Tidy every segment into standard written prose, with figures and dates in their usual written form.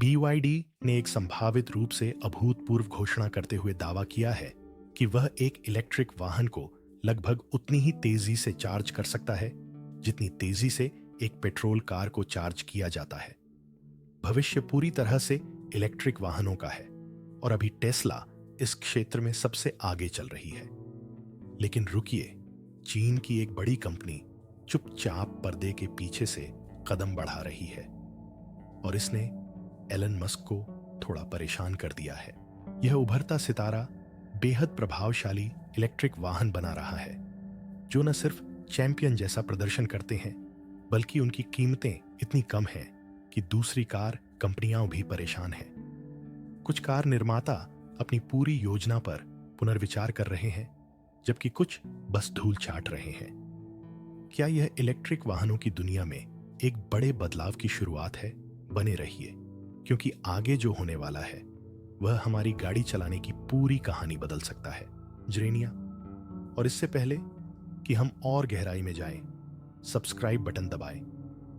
BYD ने एक संभावित रूप से अभूतपूर्व घोषणा करते हुए दावा किया है कि वह एक इलेक्ट्रिक वाहन को लगभग उतनी ही तेजी से चार्ज कर सकता है जितनी तेजी से एक पेट्रोल कार को चार्ज किया जाता है। भविष्य पूरी तरह से इलेक्ट्रिक वाहनों का है और अभी टेस्ला इस क्षेत्र में सबसे आगे चल रही है। लेकिन रुकिए, चीन की एक बड़ी कंपनी चुपचाप पर्दे के पीछे से कदम बढ़ा रही है और इसने एलन मस्क को थोड़ा परेशान कर दिया है। यह उभरता सितारा बेहद प्रभावशाली इलेक्ट्रिक वाहन बना रहा है जो न सिर्फ चैंपियन जैसा प्रदर्शन करते हैं बल्कि उनकी कीमतें इतनी कम हैं कि दूसरी कार कंपनियां भी परेशान हैं। कुछ कार निर्माता अपनी पूरी योजना पर पुनर्विचार कर रहे हैं जबकि कुछ बस धूल चाट रहे हैं। क्या यह इलेक्ट्रिक वाहनों की दुनिया में एक बड़े बदलाव की शुरुआत है? बने रहिए, क्योंकि आगे जो होने वाला है वह हमारी गाड़ी चलाने की पूरी कहानी बदल सकता है। जरेनिया। और इससे पहले कि हम और गहराई में जाएं, सब्सक्राइब बटन दबाएं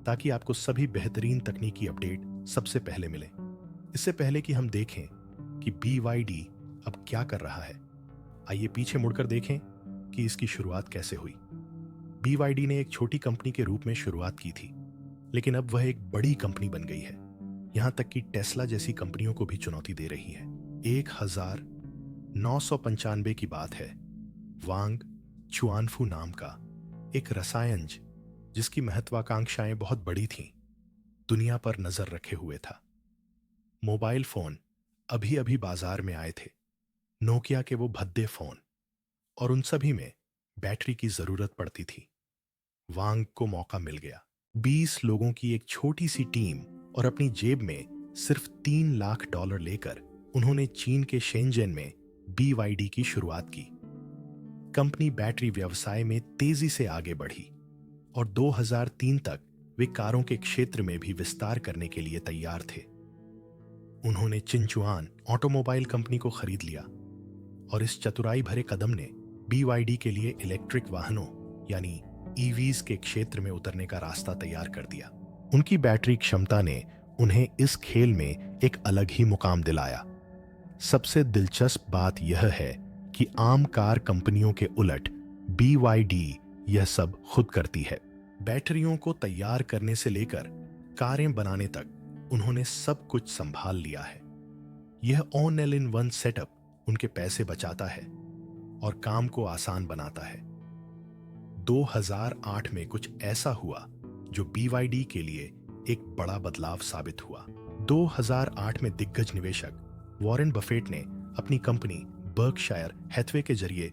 ताकि आपको सभी बेहतरीन तकनीकी अपडेट सबसे पहले मिले। इससे पहले कि हम देखें कि BYD अब क्या कर रहा है, आइए पीछे मुड़कर देखें कि इसकी शुरुआत कैसे हुई। BYD ने एक छोटी कंपनी के रूप में शुरुआत की थी, लेकिन अब वह एक बड़ी कंपनी बन गई है, यहां तक कि टेस्ला जैसी कंपनियों को भी चुनौती दे रही है। 1995 की बात है। वांग चुआनफू नाम का एक रसायनज जिसकी महत्वाकांक्षाएं बहुत बड़ी थीं, दुनिया पर नजर रखे हुए था। मोबाइल फोन अभी अभी बाजार में आए थे, नोकिया के वो भद्दे फोन, और उन सभी में बैटरी की जरूरत पड़ती थी। वांग को मौका मिल गया। 20 लोगों की एक छोटी सी टीम और अपनी जेब में सिर्फ $3 लाख लेकर उन्होंने चीन के शेंजन में BYD की शुरुआत की। कंपनी बैटरी व्यवसाय में तेजी से आगे बढ़ी और 2003 तक वे कारों के क्षेत्र में भी विस्तार करने के लिए तैयार थे। उन्होंने चिंचुआन ऑटोमोबाइल कंपनी को खरीद लिया और इस चतुराई भरे कदम ने BYD के लिए इलेक्ट्रिक वाहनों यानी EVs के क्षेत्र में उतरने का रास्ता तैयार कर दिया। उनकी बैटरी क्षमता ने उन्हें इस खेल में एक अलग ही मुकाम दिलाया। सबसे दिलचस्प बात यह है कि आम कार कंपनियों के उलट BYD यह सब खुद करती है। बैटरियों को तैयार करने से लेकर कारें बनाने तक उन्होंने सब कुछ संभाल लिया है। यह ऑल इन वन सेटअप उनके पैसे बचाता है और काम को आसान बनाता है। 2008 में कुछ ऐसा हुआ जो BYD के लिए एक बड़ा बदलाव साबित हुआ। 2008 में दिग्गज निवेशक वॉरेन बफेट ने अपनी कंपनी बर्कशायर हैथवे के जरिए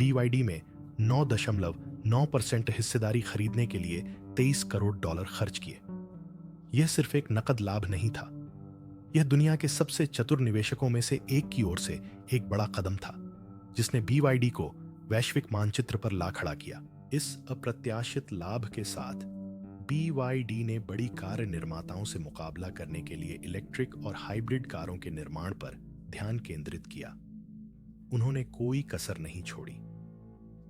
BYD में 9.9% हिस्सेदारी खरीदने के लिए $23 करोड़ खर्च किए। यह सिर्फ एक नकद लाभ नहीं था, यह दुनिया के सबसे चतुर निवेशकों में से एक की ओर से एक बड़ा कदम था जिसने BYD को वैश्विक मानचित्र पर ला खड़ा किया। इस अप्रत्याशित लाभ के साथ BYD ने बड़ी कार निर्माताओं से मुकाबला करने के लिए इलेक्ट्रिक और हाइब्रिड कारों के निर्माण पर ध्यान केंद्रित किया। उन्होंने कोई कसर नहीं छोड़ी।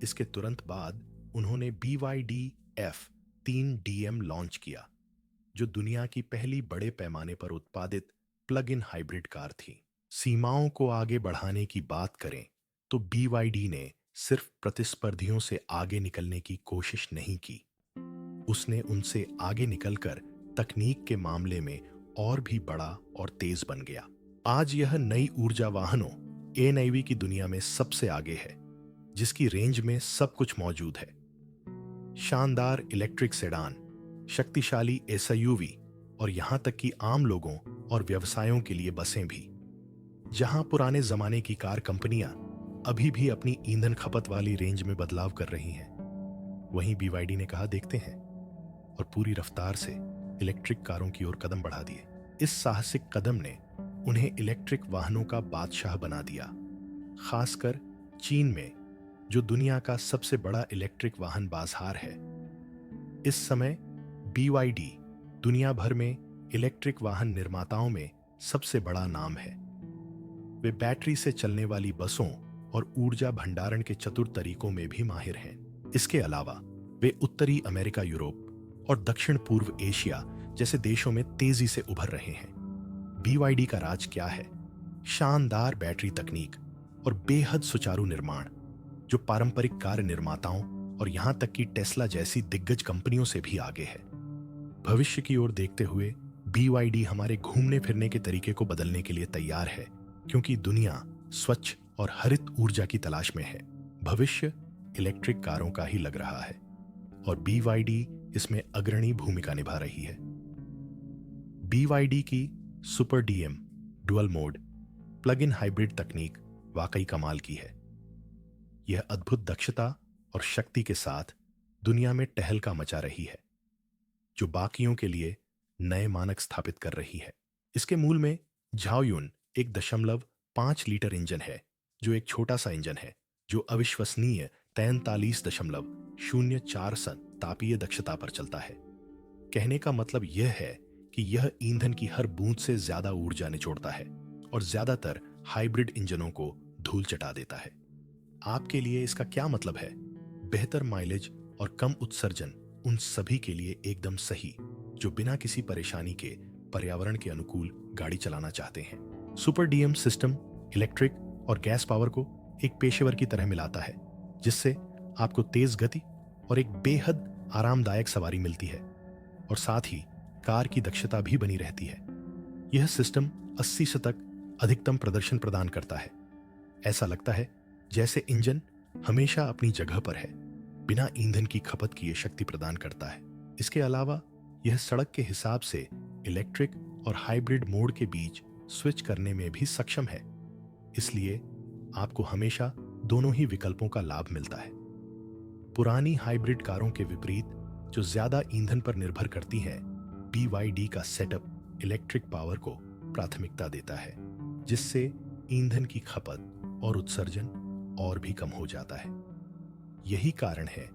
इसके तुरंत बाद उन्होंने BYD F3DM लॉन्च किया, जो दुनिया की पहली बड़े पैमाने पर उत्पादित प्लग इन हाइब्रिड कार थी। सीमाओं को आगे बढ़ाने की बात करें तो BYD ने सिर्फ प्रतिस्पर्धियों से आगे निकलने की कोशिश नहीं की, उसने उनसे आगे निकलकर तकनीक के मामले में और भी बड़ा और तेज बन गया। आज यह नई ऊर्जा वाहनों NIV की दुनिया में सबसे आगे है, जिसकी रेंज में सब कुछ मौजूद है। शानदार इलेक्ट्रिक सेडान, शक्तिशाली SUV और यहां तक कि आम लोगों और व्यवसायों के लिए बसें भी। जहां पुराने जमाने की कार कंपनियां अभी भी अपनी ईंधन खपत वाली रेंज में बदलाव कर रही हैं, वहीं BYD ने कहा देखते हैं और पूरी रफ्तार से इलेक्ट्रिक कारों की ओर कदम बढ़ा दिए। इस साहसिक कदम ने उन्हें इलेक्ट्रिक वाहनों का बादशाह बना दिया, खासकर चीन में जो दुनिया का सबसे बड़ा इलेक्ट्रिक वाहन बाजार है। इस समय BYD दुनिया भर में इलेक्ट्रिक वाहन निर्माताओं में सबसे बड़ा नाम है। वे बैटरी से चलने वाली बसों और ऊर्जा भंडारण के चतुर तरीकों में भी माहिर हैं। इसके अलावा वे उत्तरी अमेरिका, यूरोप और दक्षिण पूर्व एशिया जैसे देशों में तेजी से उभर रहे हैं। BYD का राज क्या है? शानदार बैटरी तकनीक और बेहद सुचारू निर्माण जो पारंपरिक कार निर्माताओं और यहां तक कि टेस्ला जैसी दिग्गज कंपनियों से भी आगे है। भविष्य की ओर देखते हुए BYD हमारे घूमने फिरने के तरीके को बदलने के लिए तैयार है, क्योंकि दुनिया स्वच्छ और हरित ऊर्जा की तलाश में है। भविष्य इलेक्ट्रिक कारों का ही लग रहा है और BYD इसमें अग्रणी भूमिका निभा रही है। BYD की super DM dual mode plug in hybrid तकनीक वाकई कमाल की है। यह अद्भुत दक्षता और शक्ति के साथ दुनिया में टहलका मचा रही है, जो बाकियों के लिए नए मानक स्थापित कर रही है। इसके मूल में झाओयुन 1.5 लीटर इंजन है, जो एक छोटा सा इंजन है जो अविश्वसनीय 43.04 तापीय दक्षता पर चलता है। कहने का मतलब यह है कि यह ईंधन की हर बूंद से ज्यादा ऊर्जा निचोड़ता है और ज्यादातर हाइब्रिड इंजनों को धूल चटा देता है। आपके लिए इसका क्या मतलब है? बेहतर माइलेज और कम उत्सर्जन उन सभी के लिए एकदम सही जो बिना किसी परेशानी के पर्यावरण के अनुकूल गाड़ी चलाना चाहते हैं। सुपर DM सिस्टम इलेक्ट्रिक और गैस पावर को एक पेशेवर की तरह मिलाता है, जिससे आपको तेज गति और एक बेहद आरामदायक सवारी मिलती है और साथ ही कार की दक्षता भी बनी रहती है। यह सिस्टम 80 से तक अधिकतम प्रदर्शन प्रदान करता है। ऐसा लगता है जैसे इंजन हमेशा अपनी जगह पर है, बिना ईंधन की खपत किए शक्ति प्रदान करता है। इसके अलावा यह सड़क के हिसाब से इलेक्ट्रिक और हाइब्रिड मोड के बीच स्विच करने में भी सक्षम है, इसलिए आपको हमेशा दोनों ही विकल्पों का लाभ मिलता है। पुरानी हाइब्रिड कारों के विपरीत जो ज्यादा ईंधन पर निर्भर करती हैं, BYD का सेटअप इलेक्ट्रिक पावर को प्राथमिकता देता है, जिससे ईंधन की खपत और उत्सर्जन और भी कम हो जाता है। यही कारण है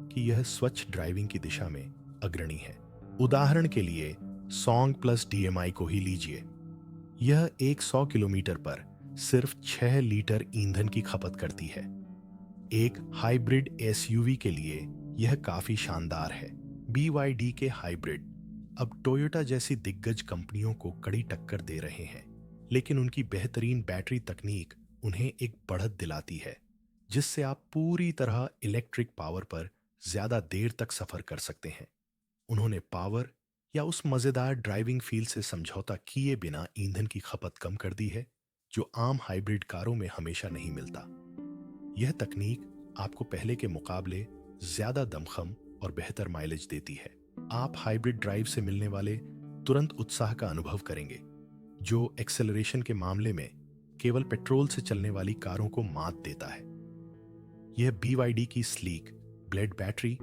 कि यह स्वच्छ ड्राइविंग की दिशा में अग्रणी है। उदाहरण के लिए सोंग प्लस DMI को ही लीजिए। यह 100 किलोमीटर पर सिर्फ 6 लीटर ईंधन की खपत करती है। एक हाइब्रिड SUV के लिए यह काफी शानदार है। BYD के हाइब्रिड अब टोयोटा जैसी दिग्गज कंपनियों को कड़ी टक्कर दे रहे हैं, लेकिन उनकी बेहतरीन बैटरी तकनीक उन्हें एक बढ़त दिलाती है, जिससे आप पूरी तरह इलेक्ट्रिक पावर पर ज्यादा देर तक सफर कर सकते हैं। उन्होंने पावर या उस मजेदार ड्राइविंग फील से समझौता किए बिना ईंधन की खपत कम कर दी है, जो आम हाइब्रिड कारों में हमेशा नहीं मिलता। यह तकनीक आपको पहले के मुकाबले ज्यादा दमखम और बेहतर माइलेज देती है। आप हाइब्रिड ड्राइव से मिलने वाले तुरंत उत्साह का अनुभव करेंगे, जो एक्सेलरेशन के मामले में केवल पेट्रोल से चलने वाली कारों को मात देता है। यह BYD की स्लीक ब्लेड बैटरी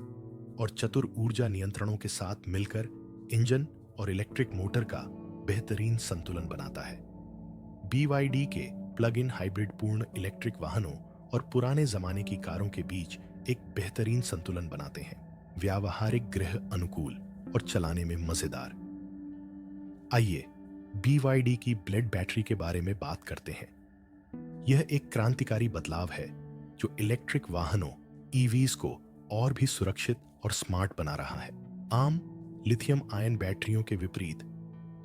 और चतुर ऊर्जा नियंत्रणों के साथ मिलकर इंजन और इलेक्ट्रिक मोटर का बेहतरीन संतुलन बनाता है। BYD के प्लग इन हाइब्रिड पूर्ण इलेक्ट्रिक वाहनों और पुराने जमाने की कारों के बीच एक बेहतरीन संतुलन बनाते हैं, व्यावहारिक गृह अनुकूल और चलाने में मजेदार। आइए BYD की ब्लेड बैटरी के बारे में बात करते हैं। यह एक क्रांतिकारी बदलाव है जो इलेक्ट्रिक वाहनों EVs को और भी सुरक्षित और स्मार्ट बना रहा है। आम लिथियम आयन बैटरियों के विपरीत,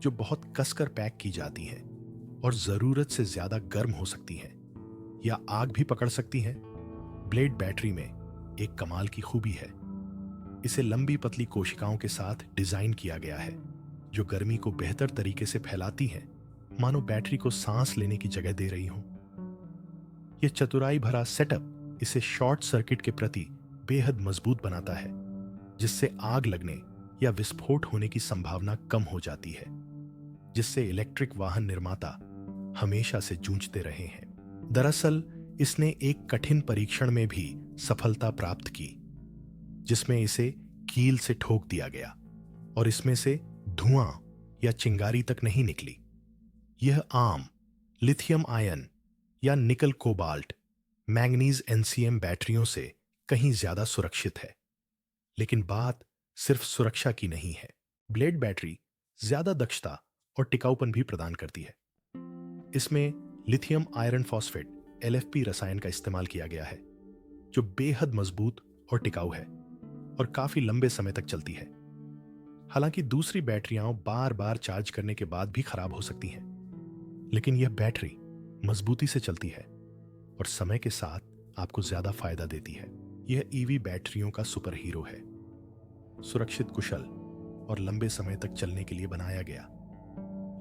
जो बहुत कसकर पैक की जाती हैं और जरूरत से ज्यादा गर्म हो सकती हैं या आग भी पकड़ सकती हैं, ब्लेड बैटरी में एक कमाल की खूबी है। इसे लंबी पतली कोशिकाओं के साथ डिजाइन किया गया है, जो गर्मी को बेहतर तरीके से फैलाती हैं, मानो बैटरी को सांस लेने की जगह दे रही हो। यह चतुराई भरा सेटअप इसे शॉर्ट सर्किट के प्रति बेहद मजबूत बनाता है, जिससे आग लगने या विस्फोट होने की संभावना कम हो जाती है, जिससे इलेक्ट्रिक वाहन निर्माता हमेशा से जूझते रहे हैं। दरअसल इसने एक कठिन परीक्षण में भी सफलता प्राप्त की, जिसमें इसे कील से ठोक दिया गया और इसमें से धुआं या चिंगारी तक नहीं निकली। यह आम लिथियम आयन या निकल कोबाल्ट मैंगनीज NCM बैटरियों से कहीं ज्यादा सुरक्षित है। लेकिन बात सिर्फ सुरक्षा की नहीं है। ब्लेड बैटरी ज्यादा दक्षता और टिकाऊपन भी प्रदान करती है। इसमें लिथियम आयरन फॉस्फेट LFP रसायन का इस्तेमाल किया गया है, जो बेहद मजबूत और टिकाऊ है और काफी लंबे समय तक चलती है। हालांकि दूसरी बैटरियां बार बार चार्ज करने के बाद भी खराब हो सकती हैं, लेकिन यह बैटरी मजबूती से चलती है और समय के साथ आपको ज्यादा फायदा देती है। यह ईवी बैटरियों का सुपर हीरो है, सुरक्षित, कुशल और लंबे समय तक चलने के लिए बनाया गया।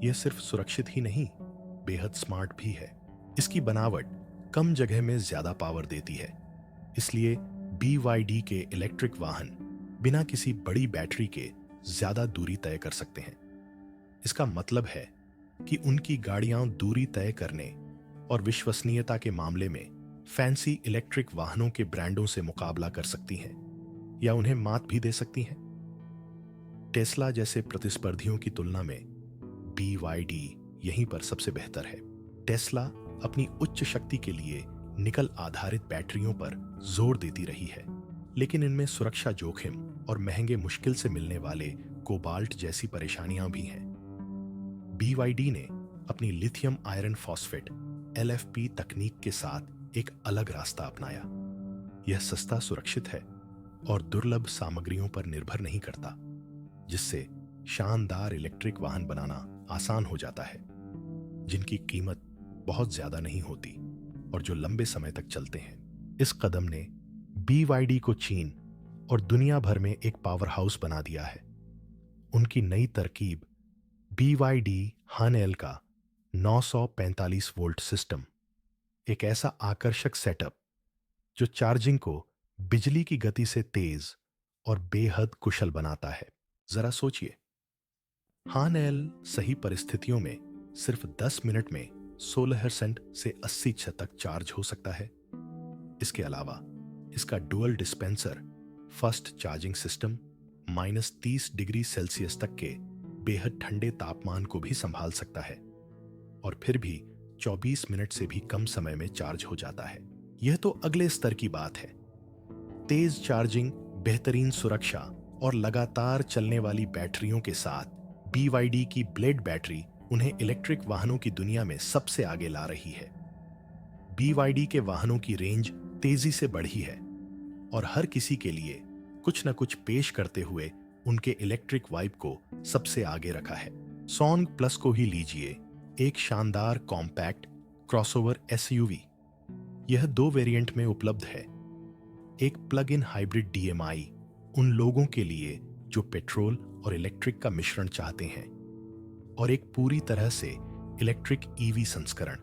यह सिर्फ सुरक्षित ही नहीं, बेहद स्मार्ट भी है। इसकी बनावट कम जगह में ज्यादा पावर देती है, इसलिए BYD के इलेक्ट्रिक वाहन बिना किसी बड़ी बैटरी के ज्यादा दूरी तय कर सकते हैं। इसका मतलब है कि उनकी गाड़ियां दूरी तय करने और विश्वसनीयता के मामले में फैंसी इलेक्ट्रिक वाहनों के ब्रांडों से मुकाबला कर सकती हैं या उन्हें मात भी दे सकती हैं। टेस्ला जैसे प्रतिस्पर्धियों की तुलना में BYD यहीं पर सबसे बेहतर है। टेस्ला अपनी उच्च शक्ति के लिए निकल आधारित बैटरियों पर जोर देती रही है, लेकिन इनमें सुरक्षा जोखिम और महंगे, मुश्किल से मिलने वाले कोबाल्ट जैसी परेशानियां भी हैं। BYD ने अपनी लिथियम आयरन फॉस्फेट LFP तकनीक के साथ एक अलग रास्ता अपनाया। यह सस्ता, सुरक्षित है और दुर्लभ सामग्रियों पर निर्भर नहीं करता, जिससे शानदार इलेक्ट्रिक वाहन बनाना आसान हो जाता है, जिनकी कीमत बहुत ज्यादा नहीं होती और जो लंबे समय तक चलते हैं। इस कदम ने BYD को चीन और दुनिया भर में एक पावर हाउस बना दिया है। उनकी नई तरकीब BYD हान-एल का 945 वोल्ट सिस्टम एक ऐसा आकर्षक सेटअप जो चार्जिंग को बिजली की गति से तेज और बेहद कुशल बनाता है। जरा सोचिए, हान-एल सही परिस्थितियों में सिर्फ 10 मिनट में 16% से 80% तक चार्ज हो सकता है। इसके अलावा इसका dual dispenser fast charging system -30 degree Celsius तक के बेहद ठंडे तापमान को भी संभाल सकता है और फिर भी 24 मिनट से भी कम समय में चार्ज हो जाता है। यह तो अगले स्तर की बात है। तेज चार्जिंग, बेहतरीन सुरक्षा और लगातार चलने वाली बैटरियों के साथ BYD की ब्लेड बैटरी उन्हें इलेक्ट्रिक वाहनों की दुनिया में सबसे आगे ला रही है। BYD के वाहनों की रेंज तेजी से बढ़ी है और हर किसी के लिए कुछ न कुछ पेश करते हुए उनके इलेक्ट्रिक वाइब को सबसे आगे रखा है। सॉन्ग प्लस को ही लीजिए, एक शानदार कॉम्पैक्ट क्रॉसओवर SUV। यह 2 वेरिएंट में उपलब्ध है। एक प्लग इन हाइब्रिड DMI उन लोगों के लिए जो पेट्रोल और इलेक्ट्रिक का मिश्रण चाहते हैं, और एक पूरी तरह से इलेक्ट्रिक EV संस्करण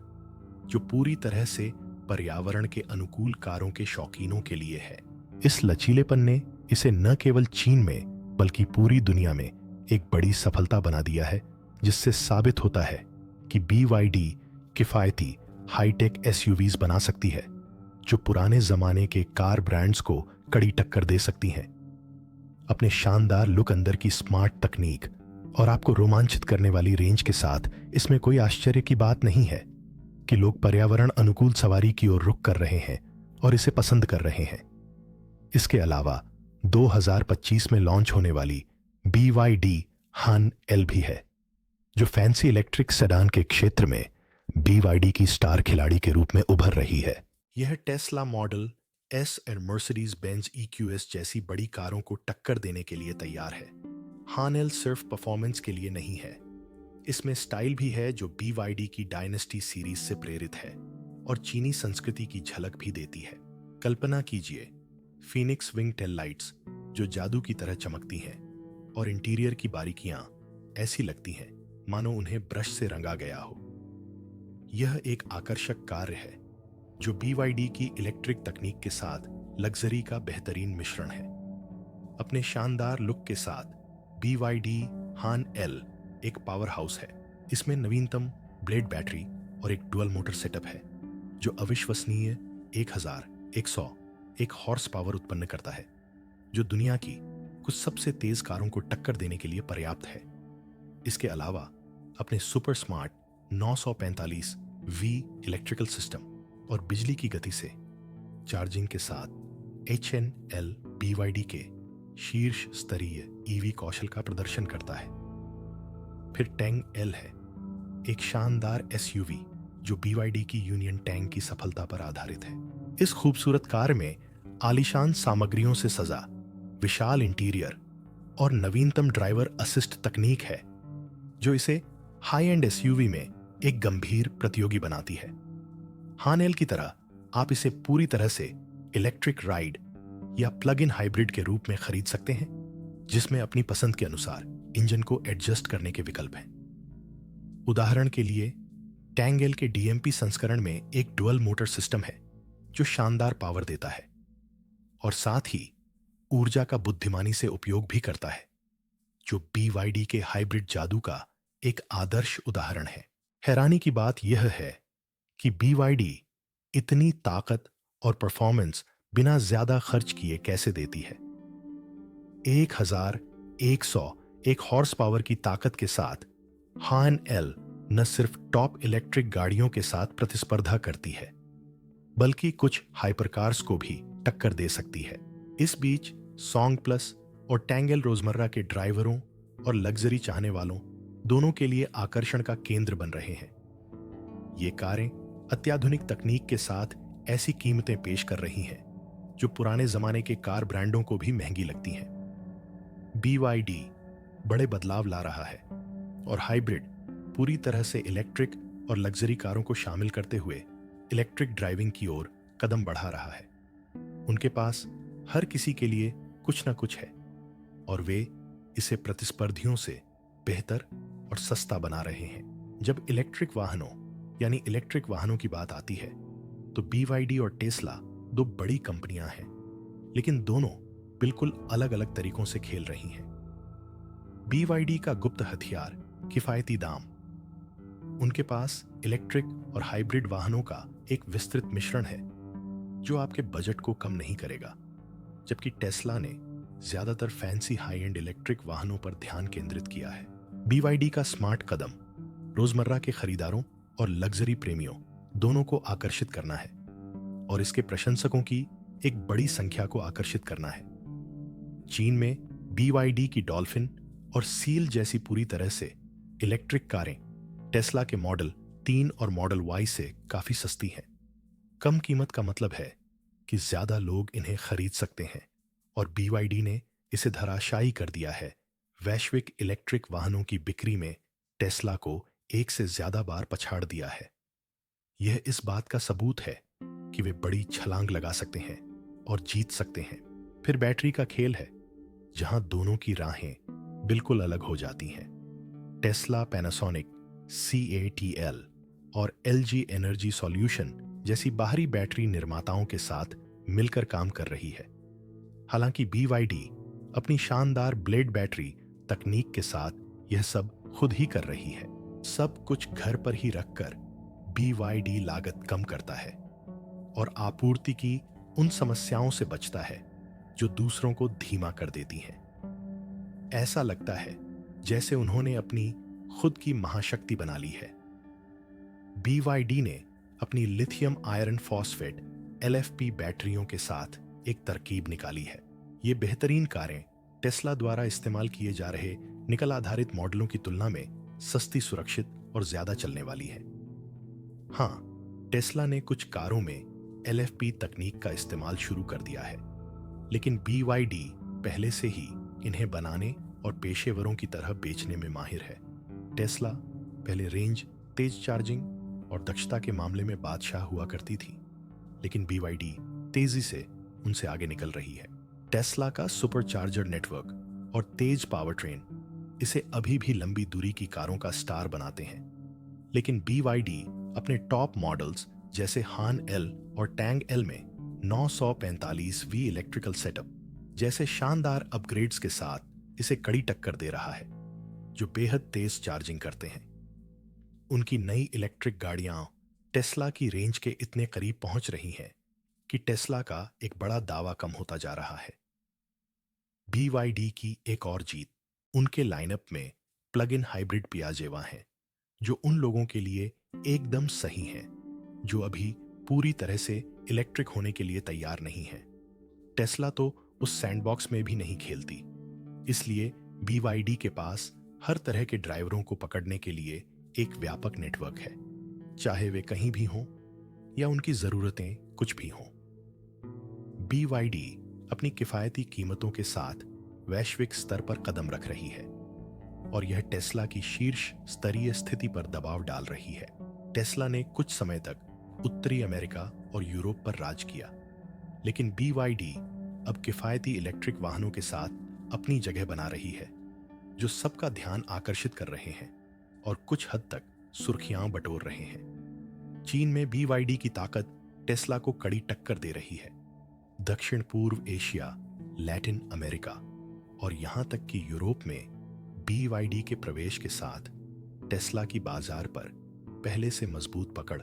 जो पूरी तरह से पर्यावरण के अनुकूल कारों के शौकीनों के लिए है। इस लचीलेपन ने इसे न केवल चीन में बल्कि पूरी दुनिया में एक बड़ी सफलता बना दिया है, जिससे साबित होता है कि BYD किफायती हाईटेक SUVs बना सकती है जो पुराने जमाने के कार ब्रांड्स को कड़ी टक्कर दे सकती हैं। अपने शानदार लुक, अंदर की स्मार्ट तकनीक और आपको रोमांचित करने वाली रेंज के साथ इसमें कोई आश्चर्य की बात नहीं है कि लोग पर्यावरण अनुकूल सवारी की ओर रुख कर रहे हैं और इसे पसंद कर रहे हैं। इसके अलावा 2025 में लॉन्च होने वाली BYD हान-एल भी है, जो फैंसी इलेक्ट्रिक सेडान के क्षेत्र में BYD की स्टार खिलाड़ी के रूप में उभर रही है। यह टेस्ला मॉडल S और मर्सिडीज बेंज EQS जैसी बड़ी कारों को टक्कर देने के लिए तैयार है। हान-एल सिर्फ परफॉर्मेंस के लिए नहीं है, इसमें स्टाइल भी है जो BYD की डायनेस्टी सीरीज से प्रेरित है और चीनी संस्कृति की झलक भी देती है। कल्पना कीजिए, फीनिक्स विंग टेल लाइट्स जो जादू की तरह चमकती हैं और इंटीरियर की बारीकियां ऐसी लगती हैं मानो उन्हें ब्रश से रंगा गया हो। यह एक आकर्षक कार्य है जो BYD की इलेक्ट्रिक तकनीक के साथ लग्जरी का बेहतरीन मिश्रण है। अपने शानदार लुक के साथ BYD हान-एल एक पावर हाउस है। इसमें नवीनतम ब्लेड बैटरी और एक डुअल मोटर सेटअप है जो अविश्वसनीय 1101 हॉर्स पावर उत्पन्न करता है, जो दुनिया की कुछ सबसे तेज कारों को टक्कर देने के लिए पर्याप्त है। इसके अलावा अपने super smart 945V electrical system और बिजली की गति से चार्जिंग के साथ HN-L BYD के शीर्ष स्तरीय EV कौशल का प्रदर्शन करता है। फिर टैंग L है, एक शानदार SUV जो BYD की यूनियन टैंक की सफलता पर आधारित है। इस खूबसूरत कार में आलीशान सामग्रियों से सजा विशाल इंटीरियर और नवीनतम ड्राइवर असिस्ट तकनीक है जो इसे हाई एंड SUV में एक गंभीर प्रतियोगी बनाती है। हान एल की तरह आप इसे पूरी तरह से इलेक्ट्रिक राइड या प्लग इन हाइब्रिड के रूप में खरीद सकते हैं, जिसमें अपनी पसंद के अनुसार इंजन को एडजस्ट करने के विकल्प हैं। उदाहरण के लिए टैंग एल के डीएमपी संस्करण में एक डुअल मोटर सिस्टम है जो शानदार पावर देता है और साथ ही ऊर्जा का बुद्धिमानी से उपयोग भी करता है, जो BYD के हाइब्रिड जादू का एक आदर्श उदाहरण है। हैरानी की बात यह है कि BYD इतनी ताकत और परफॉर्मेंस बिना ज्यादा खर्च किए कैसे देती है। 1101 हॉर्स पावर की ताकत के साथ हान एल न सिर्फ टॉप इलेक्ट्रिक गाड़ियों के साथ प्रतिस्पर्धा करती है, बल्कि कुछ हाइपरकार्स को भी टक्कर दे सकती है। इस बीच सॉन्ग प्लस और टैंगल रोजमर्रा के ड्राइवरों और लग्जरी चाहने वालों दोनों के लिए आकर्षण का केंद्र बन रहे हैं। ये कारें अत्याधुनिक तकनीक के साथ ऐसी कीमतें पेश कर रही हैं जो पुराने जमाने के कार ब्रांडों को भी महंगी लगती हैं। BYD बड़े बदलाव ला रहा है और हाइब्रिड पूरी तरह से इलेक्ट्रिक और लग्जरी कारों को शामिल करते हुए इलेक्ट्रिक ड्राइविंग की ओर कदम बढ़ा रहा है। उनके पास हर किसी के लिए कुछ ना कुछ है और वे इसे प्रतिस्पर्धियों से बेहतर और सस्ता बना रहे हैं। जब इलेक्ट्रिक वाहनों की बात आती है तो BYD और टेस्ला दो बड़ी कंपनियां हैं, लेकिन दोनों बिल्कुल अलग अलग तरीकों से खेल रही हैं। BYD का गुप्त हथियार किफायती दाम। उनके पास इलेक्ट्रिक और हाइब्रिड वाहनों का एक विस्तृत मिश्रण है जो आपके बजट को कम नहीं करेगा, जबकि टेस्ला ने ज्यादातर फैंसी हाई एंड इलेक्ट्रिक वाहनों पर ध्यान केंद्रित किया है। BYD का स्मार्ट कदम रोजमर्रा के खरीदारों और लग्जरी प्रेमियों दोनों को आकर्षित करना है और इसके प्रशंसकों की एक बड़ी संख्या को आकर्षित करना है। चीन में BYD की डॉल्फिन और सील जैसी पूरी तरह से इलेक्ट्रिक कारें टेस्ला के मॉडल 3 और मॉडल Y से काफी सस्ती हैं। कम कीमत का मतलब है कि ज्यादा लोग इन्हें खरीद सकते हैं और BYD ने इसे धराशायी कर दिया है। वैश्विक इलेक्ट्रिक वाहनों की बिक्री में टेस्ला को 1 से ज्यादा बार पछाड़ दिया है। यह इस बात का सबूत है कि वे बड़ी छलांग लगा सकते हैं और जीत सकते हैं। फिर बैटरी का खेल है, जहां दोनों की राहें बिल्कुल अलग हो जाती हैं। टेस्ला पैनासोनिक, CATL और LG एनर्जी सॉल्यूशन जैसी बाहरी बैटरी निर्माताओं के साथ मिलकर काम कर रही है। हालांकि BYD अपनी शानदार ब्लेड बैटरी तकनीक के साथ यह सब खुद ही कर रही है। सब कुछ घर पर ही रखकर BYD लागत कम करता है और आपूर्ति की उन समस्याओं से बचता है जो दूसरों को धीमा कर देती हैं। ऐसा लगता है जैसे उन्होंने अपनी खुद की महाशक्ति बना ली है। BYD ने अपनी लिथियम आयरन फॉस्फेट LFP बैटरियों के साथ एक तरकीब निकाली है। ये बेहतरीन कारें टेस्ला द्वारा इस्तेमाल किए जा रहे निकल आधारित मॉडलों की तुलना में सस्ती, सुरक्षित और ज्यादा चलने वाली है। हाँ, टेस्ला ने कुछ कारों में LFP तकनीक का इस्तेमाल शुरू कर दिया है, लेकिन BYD पहले से ही इन्हें बनाने और पेशेवरों की तरह बेचने में माहिर है। टेस्ला पहले रेंज, तेज चार्जिंग और दक्षता के मामले में बादशाह हुआ करती थी, लेकिन BYD तेजी से उनसे आगे निकल रही है। टेस्ला का सुपरचार्जर नेटवर्क और तेज पावर ट्रेन इसे अभी भी लंबी दूरी की कारों का स्टार बनाते हैं, लेकिन BYD अपने टॉप मॉडल्स जैसे हान एल और टैंग एल में 945V इलेक्ट्रिकल सेटअप जैसे शानदार अपग्रेड्स के साथ इसे कड़ी टक्कर दे रहा है, जो बेहद तेज चार्जिंग करते हैं। उनकी नई इलेक्ट्रिक गाड़ियां टेस्ला की रेंज के इतने करीब पहुंच रही हैं कि टेस्ला का एक बड़ा दावा कम होता जा रहा है। BYD की एक और जीत उनके लाइनअप में प्लग इन हाइब्रिड पियाजेवा हैं, जो उन लोगों के लिए एकदम सही हैं जो अभी पूरी तरह से इलेक्ट्रिक होने के लिए तैयार नहीं हैं। टेस्ला तो उस सैंडबॉक्स में भी नहीं खेलती, इसलिए BYD के पास हर तरह के ड्राइवरों को पकड़ने के लिए एक व्यापक नेटवर्क है, चाहे वे कहीं भी हों या उनकी जरूरतें कुछ भी हों। BYD अपनी किफायती कीमतों के साथ वैश्विक स्तर पर कदम रख रही है। और यह टेस्ला की शीर्ष स्तरीय स्थिति पर दबाव डाल रही है। टेस्ला ने कुछ समय तक उत्तरी अमेरिका और यूरोप पर राज किया, लेकिन BYD अब किफायती इलेक्ट्रिक वाहनों के साथ अपनी जगह बना रही है, जो सबका ध्यान आकर्षित कर रहे हैं और कुछ हद तक सुर्खियां बटोर रहे हैं। चीन में BYD की ताकत टेस्ला को कड़ी टक्कर दे रही है। दक्षिण पूर्व एशिया, लैटिन अमेरिका और यहां तक कि यूरोप में BYD के प्रवेश के साथ टेस्ला की बाजार पर पहले से मजबूत पकड़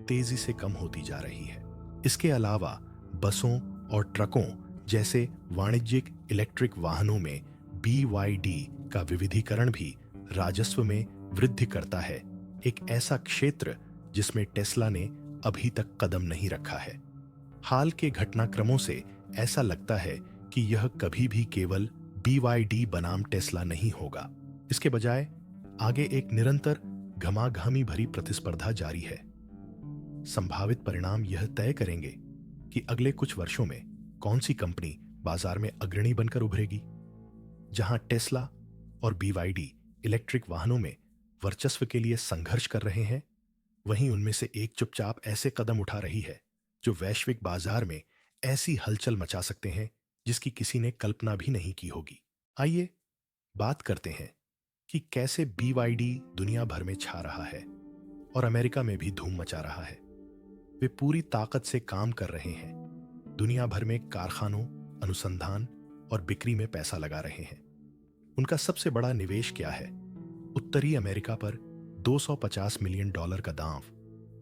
तेजी से कम होती जा रही है। इसके अलावा बसों और ट्रकों जैसे वाणिज्यिक इलेक्ट्रिक वाहनों में BYD का विविधीकरण भी राजस्व में वृद्धि करता है, एक ऐसा क्षेत्र जिसमें टेस्ला ने अभी तक कदम नहीं रखा है। हाल के घटनाक्रमों से ऐसा लगता है कि यह कभी भी केवल BYD बनाम टेस्ला नहीं होगा। इसके बजाय आगे एक निरंतर घमाघमी भरी प्रतिस्पर्धा जारी है। संभावित परिणाम यह तय करेंगे कि अगले कुछ वर्षों में कौन सी कंपनी बाजार में अग्रणी बनकर उभरेगी। जहां टेस्ला और BYD इलेक्ट्रिक वाहनों में वर्चस्व के लिए संघर्ष कर रहे हैं, वहीं उनमें से एक चुपचाप ऐसे कदम उठा रही है जो वैश्विक बाजार में ऐसी हलचल मचा सकते हैं जिसकी किसी ने कल्पना भी नहीं की होगी। आइए बात करते हैं कि कैसे BYD दुनिया भर में छा रहा है और अमेरिका में भी धूम मचा रहा है। वे पूरी ताकत से काम कर रहे हैं, दुनिया भर में कारखानों, अनुसंधान और बिक्री में पैसा लगा रहे हैं। उनका सबसे बड़ा निवेश क्या है? उत्तरी अमेरिका पर $250 मिलियन का दांव,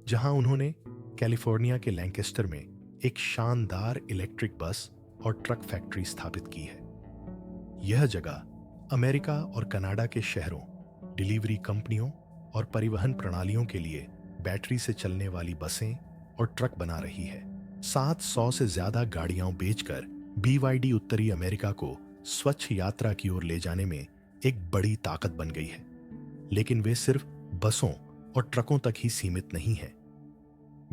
जहां उन्होंने कैलिफोर्निया के लैंकेस्टर में एक शानदार इलेक्ट्रिक बस और ट्रक फैक्ट्री स्थापित की है। यह जगह अमेरिका और कनाडा के शहरों, डिलीवरी कंपनियों और परिवहन प्रणालियों के लिए बैटरी से चलने वाली बसें और ट्रक बना रही है। 700 से ज्यादा गाड़ियां बेचकर BYD उत्तरी अमेरिका को स्वच्छ यात्रा की ओर ले जाने में एक बड़ी ताकत बन गई है। लेकिन वे सिर्फ बसों और ट्रकों तक ही सीमित नहीं है।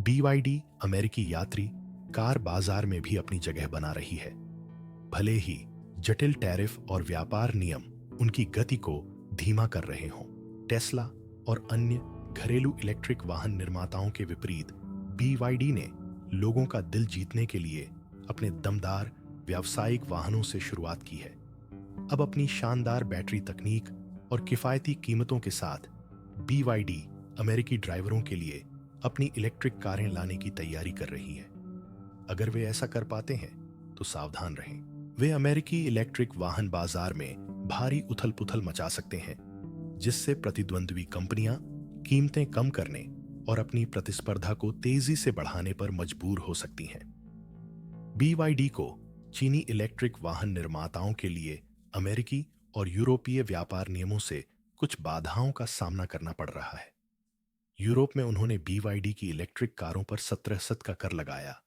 BYD अमेरिकी यात्री कार बाजार में भी अपनी जगह बना रही है। भले ही जटिल टैरिफ और व्यापार नियम उनकी गति को धीमा कर रहे हों, टेस्ला और अन्य घरेलू इलेक्ट्रिक वाहन निर्माताओं के विपरीत BYD ने लोगों का दिल जीतने के लिए अपने दमदार व्यावसायिक वाहनों से शुरुआत की है। अब अपनी शानदार बैटरी तकनीक और किफायती कीमतों के साथ BYD अमेरिकी ड्राइवरों के लिए अपनी इलेक्ट्रिक कारें लाने की तैयारी कर रही है। अगर वे ऐसा कर पाते हैं तो सावधान रहें। वे अमेरिकी इलेक्ट्रिक वाहन बाजार में भारी उथल-पुथल मचा सकते हैं, जिससे प्रतिद्वंद्वी कंपनियां कीमतें कम करने और अपनी प्रतिस्पर्धा को तेजी से बढ़ाने पर मजबूर हो सकती हैं। BYD को चीनी इलेक्ट्रिक वाहन निर्माताओं के लिए अमेरिकी और यूरोपीय व्यापार नियमों से कुछ बाधाओं का सामना करना पड़ रहा है। यूरोप में उन्होंने BYD की इलेक्ट्रिक कारों पर 17% का कर लगाया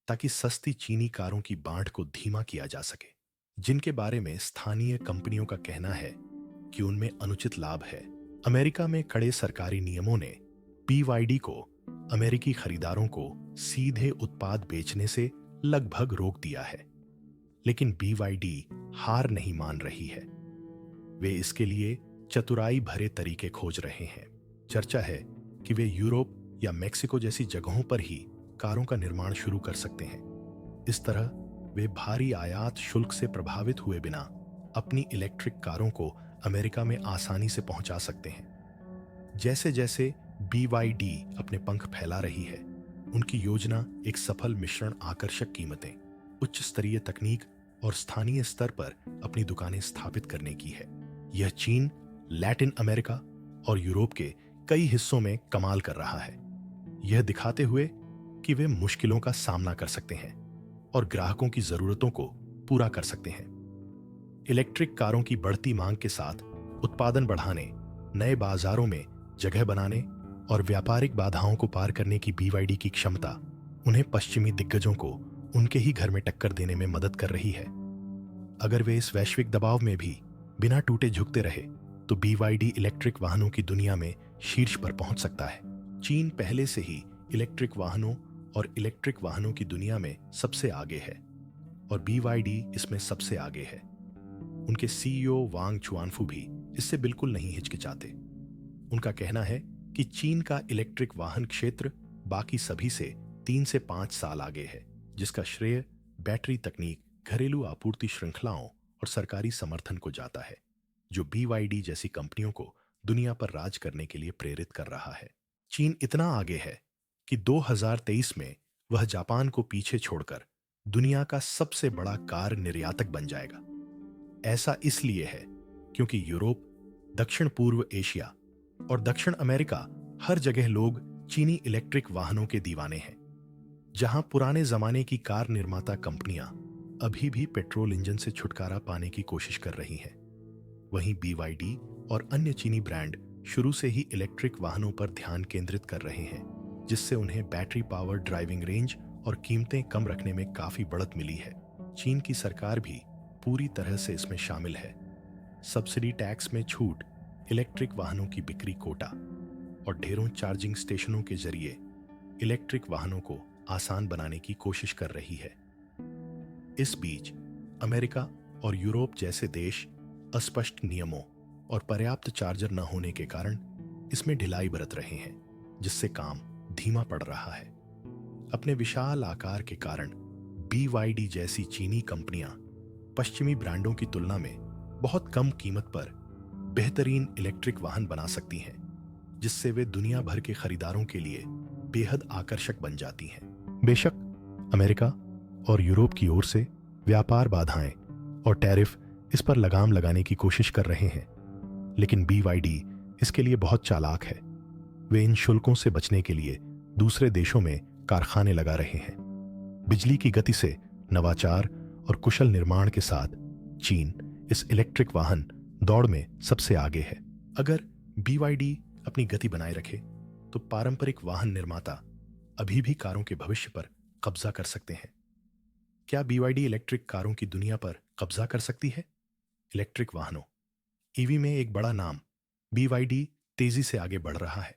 ताकि सस्ती चीनी कारों की बाढ़ को धीमा किया जा सके, जिनके बारे में स्थानीय कंपनियों का कहना है कि उनमें अनुचित लाभ है। अमेरिका में कड़े सरकारी नियमों ने BYD को अमेरिकी खरीदारों को सीधे उत्पाद बेचने से लगभग रोक दिया है। लेकिन BYD हार नहीं मान रही है। वे इसके लिए चतुराई भरे तरीके खोज रहे हैं। चर्चा है कि वे यूरोप या मेक्सिको जैसी जगहों पर ही कारों का निर्माण शुरू कर सकते हैं। इस तरह वे भारी आयात शुल्क से प्रभावित हुए बिना अपनी इलेक्ट्रिक कारों को अमेरिका में आसानी से पहुंचा सकते हैं। जैसे जैसे BYD अपने पंख फैला रही है, उनकी योजना एक सफल मिश्रण आकर्षक कीमतें, उच्च स्तरीय तकनीक और स्थानीय स्तर पर अपनी दुकानें स्थापित करने की है। यह चीन, लैटिन अमेरिका और यूरोप के कई हिस्सों में कमाल कर रहा है, यह दिखाते हुए कि वे मुश्किलों का सामना कर सकते हैं और ग्राहकों की जरूरतों को पूरा कर सकते हैं। इलेक्ट्रिक कारों की बढ़ती मांग के साथ उत्पादन बढ़ाने, नए बाजारों में जगह बनाने और व्यापारिक बाधाओं को पार करने की BYD की क्षमता उन्हें पश्चिमी दिग्गजों को उनके ही घर में टक्कर देने में मदद कर रही है। अगर वे इस वैश्विक दबाव में भी बिना टूटे झुकते रहे तो BYD इलेक्ट्रिक वाहनों की दुनिया में शीर्ष पर पहुंच सकता है। चीन पहले से ही इलेक्ट्रिक वाहनों और इलेक्ट्रिक वाहनों की दुनिया में सबसे आगे है और BYD इसमें सबसे आगे है। उनके CEO वांग चुआनफू भी इससे बिल्कुल नहीं हिचकिचाते। उनका कहना है कि चीन का इलेक्ट्रिक वाहन क्षेत्र बाकी सभी से 3 से 5 साल आगे है, जिसका श्रेय बैटरी तकनीक, घरेलू आपूर्ति श्रृंखलाओं और सरकारी समर्थन को जाता है, जो BYD जैसी कंपनियों को दुनिया पर राज करने के लिए प्रेरित कर रहा है। चीन इतना आगे है कि 2023 में वह जापान को पीछे छोड़कर दुनिया का सबसे बड़ा कार निर्यातक बन जाएगा। ऐसा इसलिए है क्योंकि यूरोप, दक्षिण पूर्व एशिया और दक्षिण अमेरिका हर जगह लोग चीनी इलेक्ट्रिक वाहनों के दीवाने हैं। जहां पुराने जमाने की कार निर्माता कंपनियां अभी भी पेट्रोल इंजन से छुटकारा पाने की कोशिश कर रही हैं, वहीं BYD और अन्य चीनी ब्रांड शुरू से ही इलेक्ट्रिक वाहनों पर ध्यान केंद्रित कर रहे हैं, जिससे उन्हें बैटरी पावर ड्राइविंग रेंज और कीमतें कम रखने में काफी बढ़त मिली है। चीन की सरकार भी पूरी तरह से इसमें शामिल है। सब्सिडी टैक्स में छूट, इलेक्ट्रिक वाहनों की बिक्री कोटा और ढेरों चार्जिंग स्टेशनों के जरिए इलेक्ट्रिक वाहनों को आसान बनाने की कोशिश कर रही है। इस बीच अमेरिका और यूरोप जैसे देश अस्पष्ट नियमों और पर्याप्त चार्जर न होने के कारण इसमें ढिलाई बरत रहे हैं, जिससे काम धीमा पड़ रहा है। अपने विशाल आकार के कारण BYD जैसी चीनी कंपनियां पश्चिमी ब्रांडों की तुलना में बहुत कम कीमत पर बेहतरीन इलेक्ट्रिक वाहन बना सकती हैं, जिससे वे दुनिया भर के खरीदारों के लिए बेहद आकर्षक बन जाती हैं। बेशक अमेरिका और यूरोप की ओर से व्यापार बाधाएं और टैरिफ इस पर लगाम लगाने की कोशिश कर रहे हैं, लेकिन BYD इसके लिए बहुत चालाक है। वे इन शुल्कों से बचने के लिए दूसरे देशों में कारखाने लगा रहे हैं। बिजली की गति से नवाचार और कुशल निर्माण के साथ चीन इस इलेक्ट्रिक वाहन दौड़ में सबसे आगे है। अगर BYD अपनी गति बनाए रखे तो पारंपरिक वाहन निर्माता अभी भी कारों के भविष्य पर कब्जा कर सकते हैं। क्या BYD इलेक्ट्रिक कारों की दुनिया पर कब्जा कर सकती है? इलेक्ट्रिक वाहनों EV में एक बड़ा नाम BYD तेजी से आगे बढ़ रहा है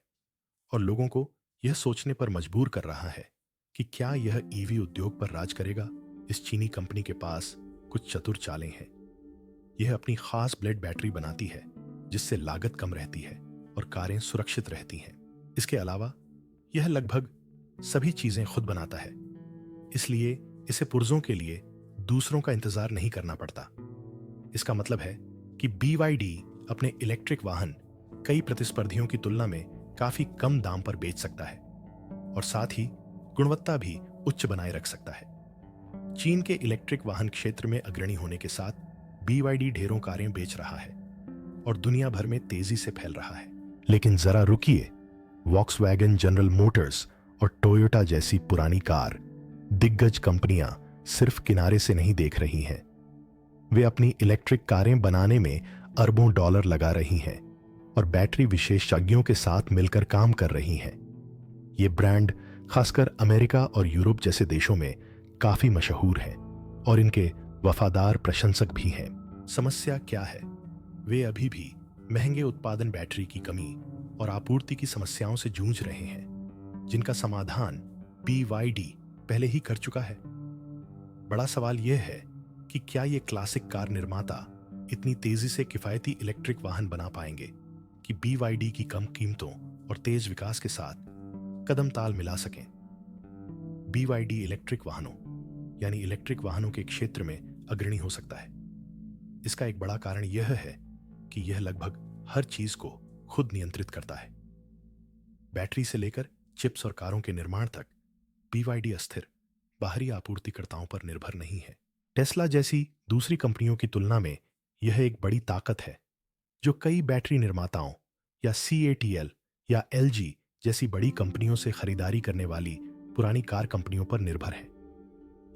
और लोगों को यह सोचने पर मजबूर कर रहा है कि क्या यह EV उद्योग पर राज करेगा। इस चीनी कंपनी के पास कुछ चतुर चालें हैं। यह अपनी खास ब्लेड बैटरी बनाती है, जिससे लागत कम रहती है और कारें सुरक्षित रहती हैं। इसके अलावा यह लगभग सभी चीजें खुद बनाता है, इसलिए इसे पुर्जों के लिए दूसरों का इंतजार नहीं करना पड़ता। इसका मतलब है कि BYD अपने इलेक्ट्रिक वाहन कई प्रतिस्पर्धियों की तुलना में काफी कम दाम पर बेच सकता है और साथ ही गुणवत्ता भी उच्च बनाए रख सकता है। चीन के इलेक्ट्रिक वाहन क्षेत्र में अग्रणी होने के साथ BYD ढेरों कारें बेच रहा है और दुनिया भर में तेजी से फैल रहा है। लेकिन जरा रुकिए, वॉक्सवैगन, जनरल मोटर्स और टोयोटा जैसी पुरानी कार दिग्गज कंपनियां सिर्फ किनारे से नहीं देख रही हैं। वे अपनी इलेक्ट्रिक कारें बनाने में अरबों डॉलर लगा रही हैं और बैटरी विशेषज्ञों के साथ मिलकर काम कर रही हैं। ये ब्रांड खासकर अमेरिका और यूरोप जैसे देशों में काफी मशहूर हैं और इनके वफादार प्रशंसक भी हैं। समस्या क्या है? वे अभी भी महंगे उत्पादन, बैटरी की कमी और आपूर्ति की समस्याओं से जूझ रहे हैं, जिनका समाधान BYD पहले ही कर चुका है। बड़ा सवाल यह है कि क्या ये क्लासिक कार निर्माता इतनी तेजी से किफायती इलेक्ट्रिक वाहन बना पाएंगे कि BYD की कम कीमतों और तेज विकास के साथ कदम ताल मिला सकें। BYD इलेक्ट्रिक वाहनों यानी इलेक्ट्रिक वाहनों के क्षेत्र में अग्रणी हो सकता है। इसका एक बड़ा कारण यह है कि यह लगभग हर चीज को खुद नियंत्रित करता है। बैटरी से लेकर चिप्स और कारों के निर्माण तक BYD अस्थिर बाहरी आपूर्तिकर्ताओं पर निर्भर नहीं है। टेस्ला जैसी दूसरी कंपनियों की तुलना में यह एक बड़ी ताकत है, जो कई बैटरी निर्माताओं या CATL या LG जैसी बड़ी कंपनियों से खरीदारी करने वाली पुरानी कार कंपनियों पर निर्भर है।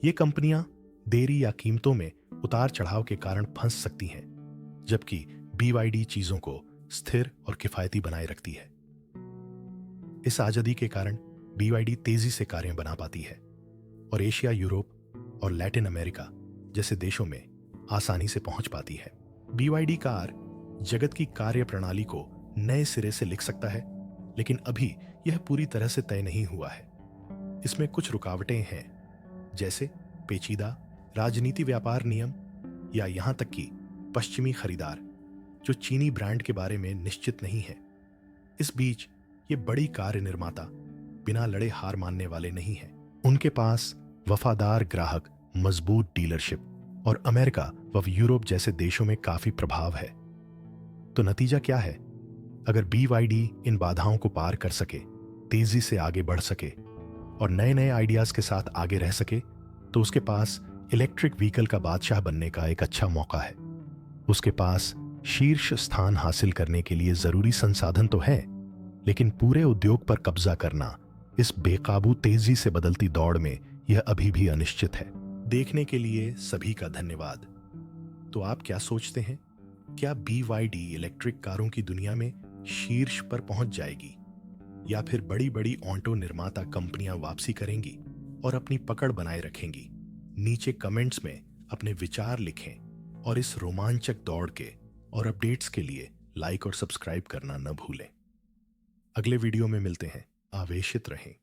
ये कंपनियां देरी या कीमतों में उतार चढ़ाव के कारण फंस सकती हैं, जबकि BYD चीजों को स्थिर और किफायती बनाए रखती है। इस आजादी के कारण BYD तेजी से कारें बना पाती है और एशिया, यूरोप और लैटिन अमेरिका जैसे देशों में आसानी से पहुंच पाती है। BYD कार जगत की कार्य प्रणाली को नए सिरे से लिख सकता है, लेकिन अभी यह पूरी तरह से तय नहीं हुआ है। इसमें कुछ रुकावटें हैं, जैसे पेचीदा राजनीति, व्यापार नियम या यहां तक कि पश्चिमी खरीदार जो चीनी ब्रांड के बारे में निश्चित नहीं है। इस बीच ये बड़ी कार निर्माता बिना लड़े हार मानने वाले नहीं हैं। उनके पास वफादार ग्राहक, मजबूत डीलरशिप और अमेरिका व यूरोप जैसे देशों में काफी प्रभाव है। तो नतीजा क्या है? अगर BYD इन बाधाओं को पार कर सके, तेजी से आगे बढ़ सके और नए नए आइडियाज के साथ आगे रह सके, तो उसके पास इलेक्ट्रिक व्हीकल का बादशाह बनने का एक अच्छा मौका है। उसके पास शीर्ष स्थान हासिल करने के लिए जरूरी संसाधन तो है, लेकिन पूरे उद्योग पर कब्जा करना इस बेकाबू तेजी से बदलती दौड़ में यह अभी भी अनिश्चित है। देखने के लिए सभी का धन्यवाद। तो आप क्या सोचते हैं? क्या BYD इलेक्ट्रिक कारों की दुनिया में शीर्ष पर पहुंच जाएगी, या फिर बड़ी बड़ी ऑटो निर्माता कंपनियां वापसी करेंगी और अपनी पकड़ बनाए रखेंगी? नीचे कमेंट्स में अपने विचार लिखें और इस रोमांचक दौड़ के और अपडेट्स के लिए लाइक और सब्सक्राइब करना न भूलें। अगले वीडियो में मिलते हैं। आवेशित रहें।